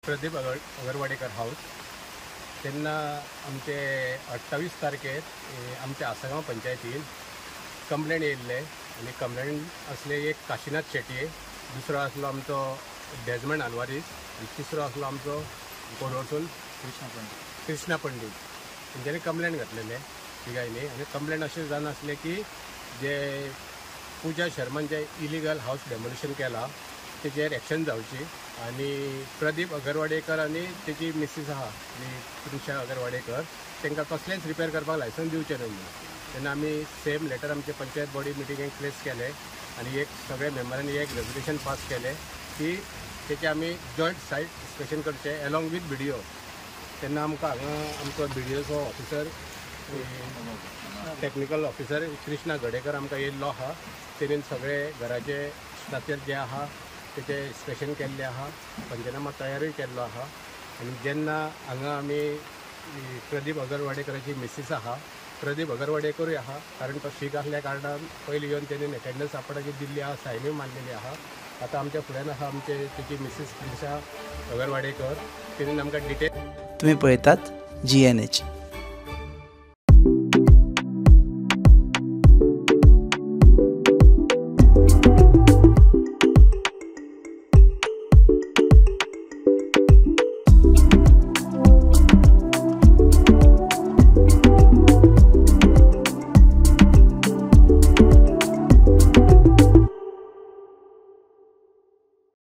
Pradeep अगरवाडेकर house त्यांना आमचे 28 तारखेर आमच्या आसगांव पंचायतीन कंप्लेंट येयल्ले आणि कंप्लेंट असले एक काशीनाथ शेटये, दुसरो असलो आमचो डेजमंड आल्वारीस आणि तिसरो असलो आमचो कोडवरसून कृष्णा पंडीत तेंच्यांनी कंप्लेंट घातलेले तिगायनी. आणि कंप्लेंट अशें जावन आसले की जे पूजा शर्मान जे इलिगल हाऊस डेमोलिशन केला तेजेर एक्शन जावची आणि प्रदीप अगरवाडेकर आणि तेजी मिसीस आहा प्रिन्शा अगरवाडेकर तांकां कसलेंच रिपेर करपाक लायसन्स दिवचें न्हय म्हणून. तेन्ना आमी सेम लेटर आमचे पंचायत बॉडी मिटिंगेक प्लेस केले आणि एक सगळे मेंबरांनी एक रेजोल्युशन पास केले की तेचे आमी जॉयंट सायट इन्स्पेक्शन करचे अलॉंग वीथ BDO. तेन्ना आमकां हांगा आमचो BDOचो officer technical officer Krishna Gadekar आमकां येयल्लो आहा. तेणेन सगळे घराचे स्ट्रक्चर जे आहा तेचे इन्स्पेक्शन केल्लें आहा, पंचनामा तयारूय केल्लो आहा. आनी जेन्ना हांगा आमी प्रदीप अगरवाडेकराची मिसीस आहा, प्रदीप अगरवाडेकरूय आहा, कारण तो शीक आसल्या कारणान पयलीं येवन तेणेन एटेंडन्स आपणाची दिल्ली आहा, सायनूय मारलेली आहा. आतां आमच्या फुड्यान आहा आमचे तेची मिसीस प्रिन्शा अगरवाडेकर, तेणेन आमकां डिटेल. तुम्ही पळयतात GNH.